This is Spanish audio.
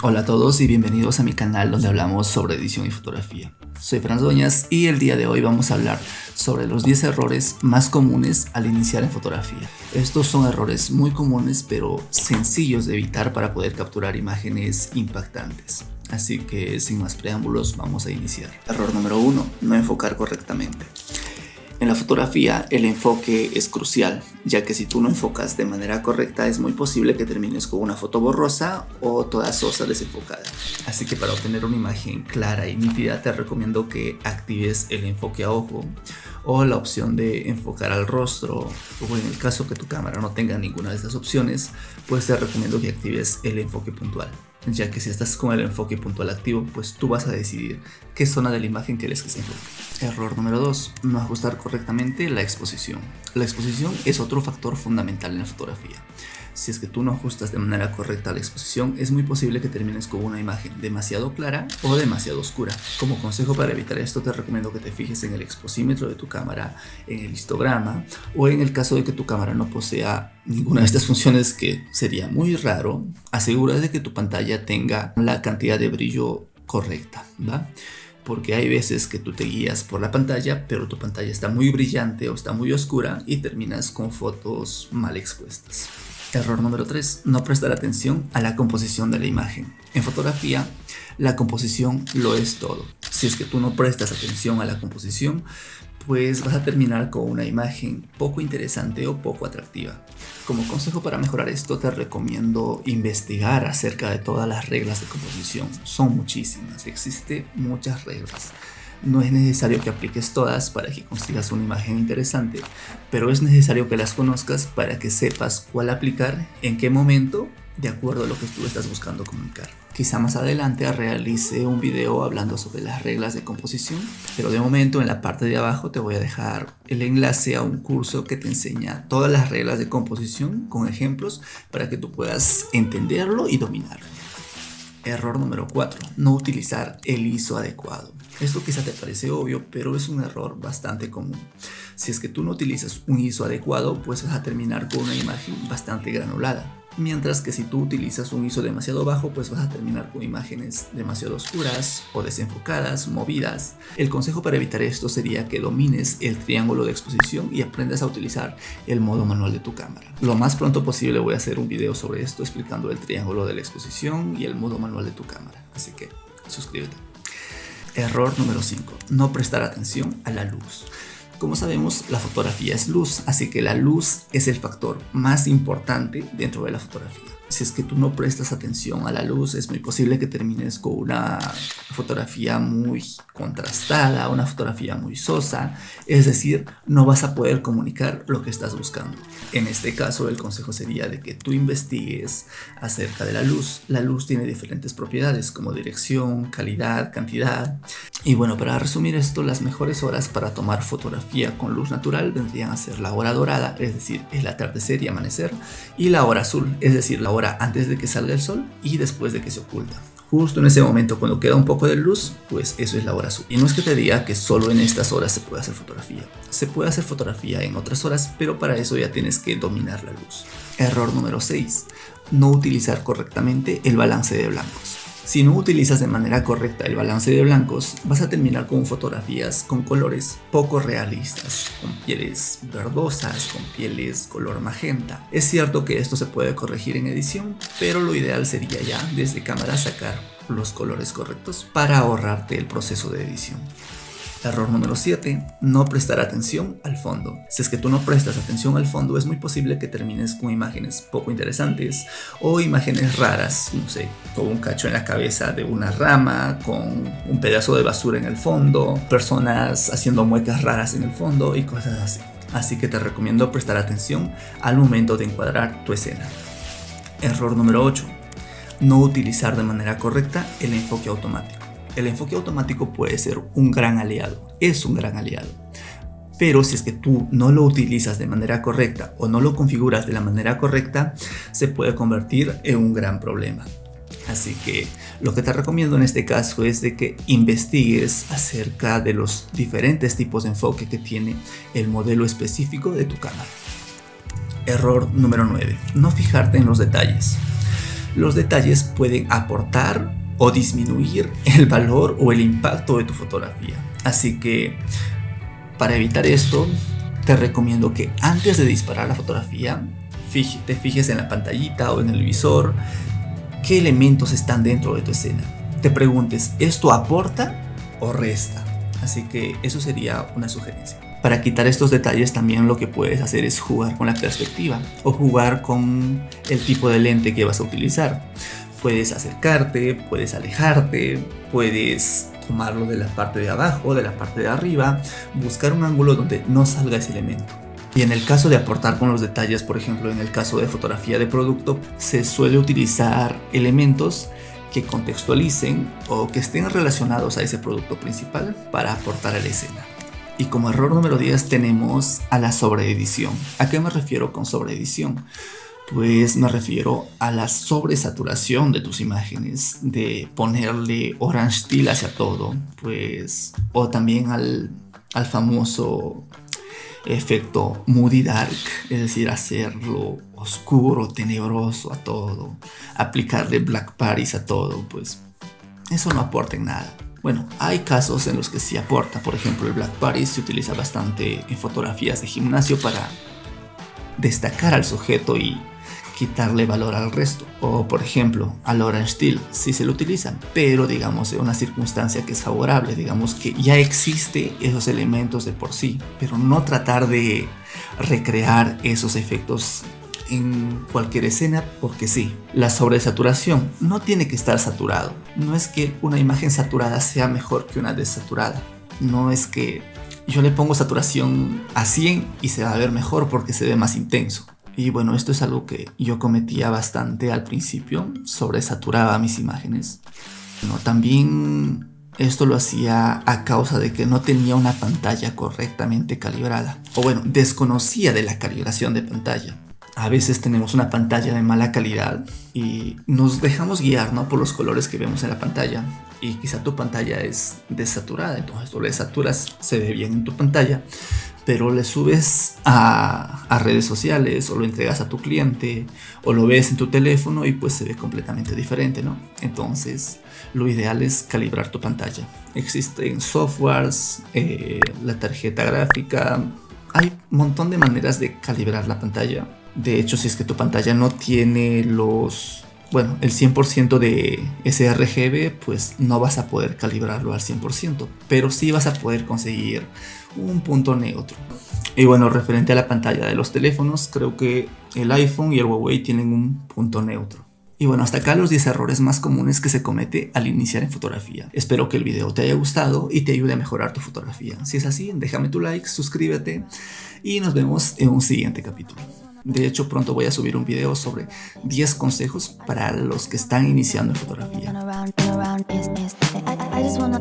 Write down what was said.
Hola a todos y bienvenidos a mi canal donde hablamos sobre edición y fotografía. Soy Franz Doñas y el día de hoy vamos a hablar sobre los 10 errores más comunes al iniciar en fotografía. Estos son errores muy comunes pero sencillos de evitar para poder capturar imágenes impactantes. Así que sin más preámbulos vamos a iniciar. Error número 1. No enfocar correctamente. En la fotografía el enfoque es crucial, ya que si tú no enfocas de manera correcta es muy posible que termines con una foto borrosa o toda sosa desenfocada. Así que para obtener una imagen clara y nítida te recomiendo que actives el enfoque a ojo o la opción de enfocar al rostro, o en el caso que tu cámara no tenga ninguna de estas opciones, pues te recomiendo que actives el enfoque puntual, ya que si estás con el enfoque puntual activo, pues tú vas a decidir qué zona de la imagen quieres que se enfoque. Error número 2. No ajustar correctamente la exposición. La exposición es otro factor fundamental en la fotografía. Si es que tú no ajustas de manera correcta la exposición, es muy posible que termines con una imagen demasiado clara o demasiado oscura. Como consejo para evitar esto, te recomiendo que te fijes en el exposímetro de tu cámara, en el histograma, o en el caso de que tu cámara no posea ninguna de estas funciones, que sería muy raro, asegura de que tu pantalla tenga la cantidad de brillo correcta, ¿va? Porque hay veces que tú te guías por la pantalla, pero tu pantalla está muy brillante o está muy oscura y terminas con fotos mal expuestas. Error número 3. No prestar atención a la composición de la imagen. En fotografía, la composición lo es todo. Si es que tú no prestas atención a la composición, pues vas a terminar con una imagen poco interesante o poco atractiva. Como consejo para mejorar esto, te recomiendo investigar acerca de todas las reglas de composición. Son muchísimas, existen muchas reglas. No es necesario que apliques todas para que consigas una imagen interesante, pero es necesario que las conozcas para que sepas cuál aplicar, en qué momento, de acuerdo a lo que tú estás buscando comunicar. Quizá más adelante realice un video hablando sobre las reglas de composición, pero de momento en la parte de abajo te voy a dejar el enlace a un curso que te enseña todas las reglas de composición con ejemplos para que tú puedas entenderlo y dominarlo. Error número 4. No utilizar el ISO adecuado. Esto quizá te parece obvio, pero es un error bastante común. Si es que tú no utilizas un ISO adecuado, pues vas a terminar con una imagen bastante granulada. Mientras que si tú utilizas un ISO demasiado bajo, pues vas a terminar con imágenes demasiado oscuras o desenfocadas, movidas. El consejo para evitar esto sería que domines el triángulo de exposición y aprendas a utilizar el modo manual de tu cámara. Lo más pronto posible voy a hacer un video sobre esto explicando el triángulo de la exposición y el modo manual de tu cámara. Así que suscríbete. Error número 5. No prestar atención a la luz. Como sabemos, la fotografía es luz, así que la luz es el factor más importante dentro de la fotografía. Si es que tú no prestas atención a la luz, es muy posible que termines con una fotografía muy contrastada, una fotografía muy sosa, es decir, no vas a poder comunicar lo que estás buscando. En este caso, el consejo sería de que tú investigues acerca de la luz. La luz tiene diferentes propiedades como dirección, calidad, cantidad. Y bueno, para resumir esto, las mejores horas para tomar fotografía con luz natural vendrían a ser la hora dorada, es decir, el atardecer y amanecer, y la hora azul, es decir, la hora antes de que salga el sol y después de que se oculta. Justo en ese momento, cuando queda un poco de luz, pues eso es la hora azul. Y no es que te diga que solo en estas horas se puede hacer fotografía. Se puede hacer fotografía en otras horas, pero para eso ya tienes que dominar la luz. Error número 6. No utilizar correctamente el balance de blancos. Si no utilizas de manera correcta el balance de blancos, vas a terminar con fotografías con colores poco realistas, con pieles verdosas, con pieles color magenta. Es cierto que esto se puede corregir en edición, pero lo ideal sería ya desde cámara sacar los colores correctos para ahorrarte el proceso de edición. Error número 7. No prestar atención al fondo. Si es que tú no prestas atención al fondo, es muy posible que termines con imágenes poco interesantes o imágenes raras, no sé, con un cacho en la cabeza de una rama, con un pedazo de basura en el fondo, personas haciendo muecas raras en el fondo y cosas así. Así que te recomiendo prestar atención al momento de encuadrar tu escena. Error número 8. No utilizar de manera correcta el enfoque automático. El enfoque automático puede ser un gran aliado, es un gran aliado. Pero si es que tú no lo utilizas de manera correcta o no lo configuras de la manera correcta, se puede convertir en un gran problema. Así que lo que te recomiendo en este caso es de que investigues acerca de los diferentes tipos de enfoque que tiene el modelo específico de tu cámara. Error número 9. No fijarte en los detalles. los detalles pueden aportar o disminuir el valor o el impacto de tu fotografía. Así que para evitar esto, te recomiendo que antes de disparar la fotografía, te fijes en la pantallita o en el visor qué elementos están dentro de tu escena. Te preguntes, ¿esto aporta o resta? Así que eso sería una sugerencia. Para quitar estos detalles también lo que puedes hacer es jugar con la perspectiva o jugar con el tipo de lente que vas a utilizar. Puedes acercarte, puedes alejarte, puedes tomarlo de la parte de abajo, de la parte de arriba, buscar un ángulo donde no salga ese elemento. Y en el caso de aportar con los detalles, por ejemplo, en el caso de fotografía de producto, se suele utilizar elementos que contextualicen o que estén relacionados a ese producto principal para aportar a la escena. Y como error número 10 tenemos a la sobreedición. ¿A qué me refiero con sobreedición? Pues me refiero a la sobresaturación de tus imágenes, de ponerle orange steel hacia todo, pues, o también al famoso efecto moody dark, es decir, hacerlo oscuro, tenebroso a todo, aplicarle black paris a todo, pues eso no aporta en nada. Bueno, hay casos en los que sí aporta. Por ejemplo, el black paris se utiliza bastante en fotografías de gimnasio para destacar al sujeto y quitarle valor al resto. O por ejemplo, al orange steel sí se lo utilizan, pero digamos en una circunstancia que es favorable, digamos que ya existe esos elementos de por sí, pero no tratar de recrear esos efectos en cualquier escena porque sí. La sobresaturación no tiene que estar saturado. No es que una imagen saturada sea mejor que una desaturada. No es que yo le pongo saturación a 100 y se va a ver mejor porque se ve más intenso. Y bueno, esto es algo que yo cometía bastante al principio, sobresaturaba mis imágenes. Bueno, también esto lo hacía a causa de que no tenía una pantalla correctamente calibrada. O bueno, desconocía de la calibración de pantalla. A veces tenemos una pantalla de mala calidad y nos dejamos guiar, ¿no?, por los colores que vemos en la pantalla. Y quizá tu pantalla es desaturada, entonces tú le saturas, se ve bien en tu pantalla, pero le subes a redes sociales o lo entregas a tu cliente o lo ves en tu teléfono y pues se ve completamente diferente, ¿no? Entonces lo ideal es calibrar tu pantalla. Existen softwares, la tarjeta gráfica, hay un montón de maneras de calibrar la pantalla. De hecho, si es que tu pantalla no tiene el 100% de sRGB, pues no vas a poder calibrarlo al 100%, pero sí vas a poder conseguir un punto neutro. Y bueno, referente a la pantalla de los teléfonos, creo que el iPhone y el Huawei tienen un punto neutro. Y bueno, hasta acá los 10 errores más comunes que se comete al iniciar en fotografía. Espero que el video te haya gustado y te ayude a mejorar tu fotografía. Si es así, déjame tu like, suscríbete y nos vemos en un siguiente capítulo. De hecho, pronto voy a subir un video sobre 10 consejos para los que están iniciando en fotografía. I just wanna